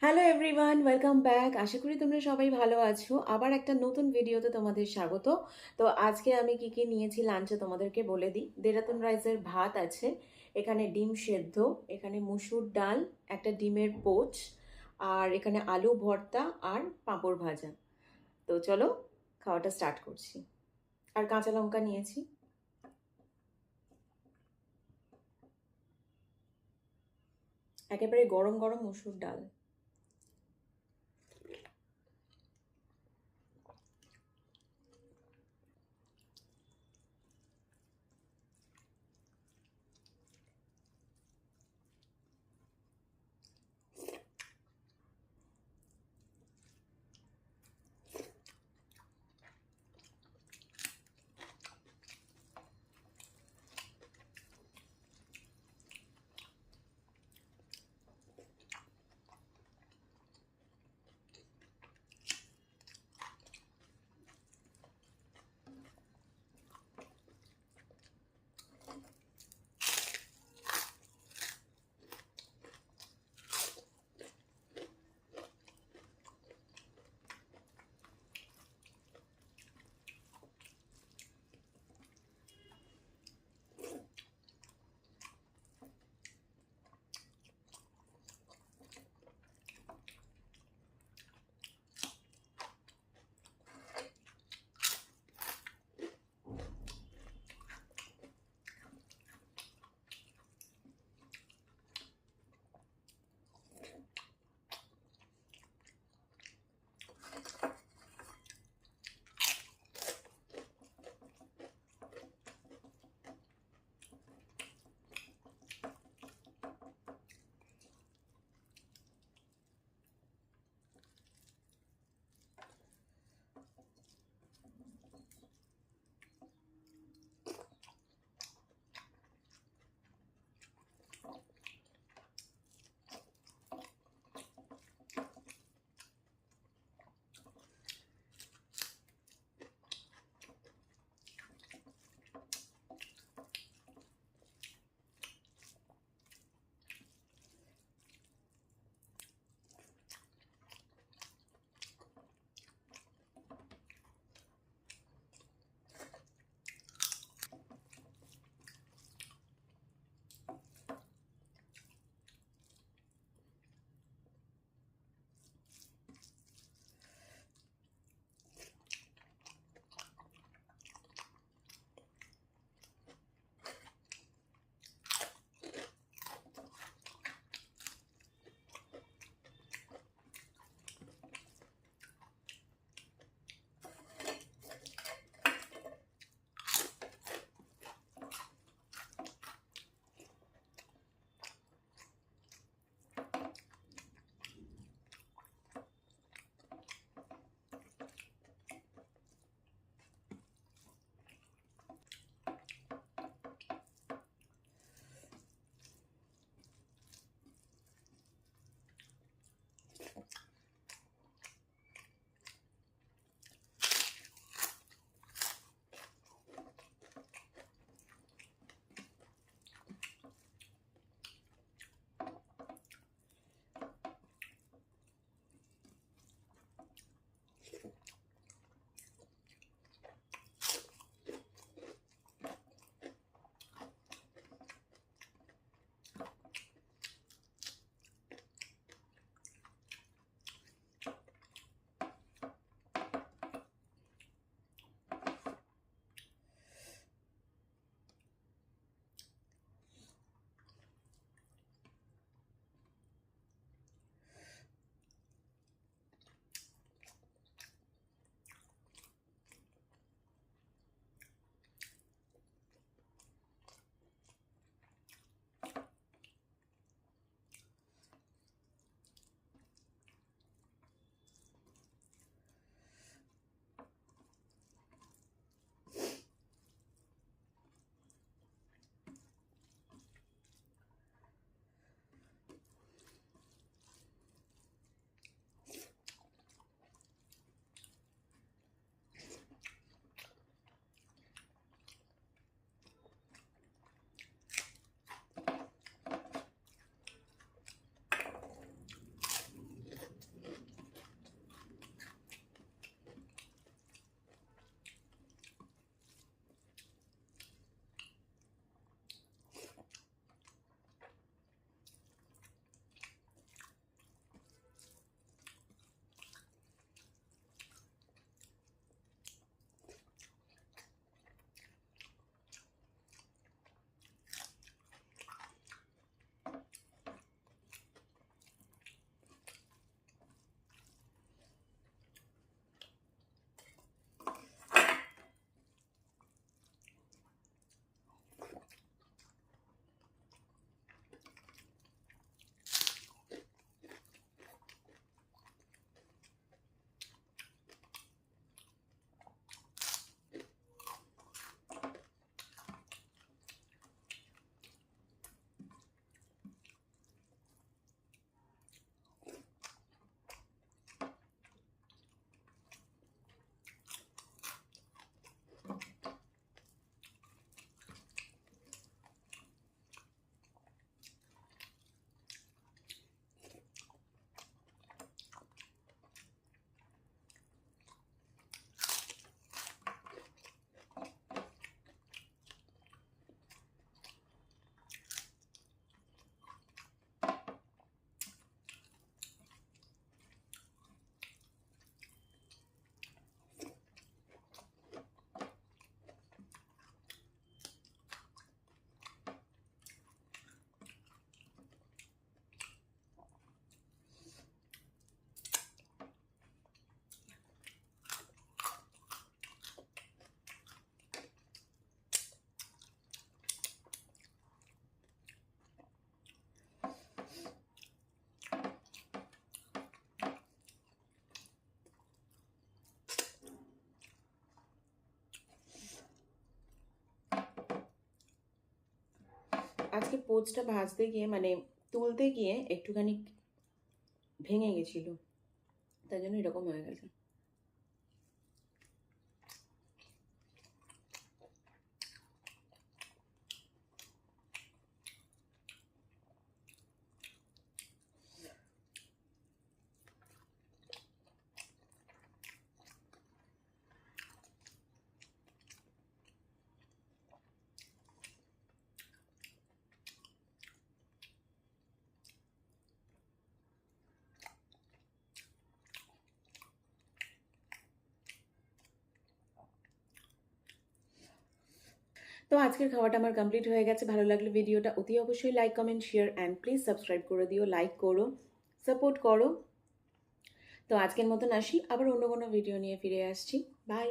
Hello everyone, welcome back. আশা করি তোমরা সবাই ভালো আছো। আবার একটা নতুন ভিডিওতে তোমাদের স্বাগত। তো আজকে আমি কি কি নিয়েছি লাঞ্চে তোমাদেরকে বলে দিই। দেরাতুন রাইসের ভাত আছে, এখানে ডিম সেদ্ধ, এখানে মুসুর ডাল, একটা ডিমের পোচ, আর এখানে আলু ভর্তা আর পাঁপড় ভাজা। তো চলো খাওয়াটা স্টার্ট করছি। আর কাঁচা লঙ্কা নিয়েছি। একেবারে গরম গরম মুসুর ডাল। আজকে পোচটা ভাজতে গিয়ে মানে তুলতে গিয়ে একটুখানি ভেঙে গেছিল, তাই জন্য এরকম হয়ে গেছে। তো আজকের খাওয়াটা আমার কমপ্লিট হয়ে গেছে। ভালো লাগলে ভিডিওটা অতি অবশ্যই like, comment, share and please subscribe করে দিও, লাইক করো, সাপোর্ট করো। তো আজকের মতন আসি, আবার অন্য কোনো ভিডিও নিয়ে ফিরে আসছি। বাই।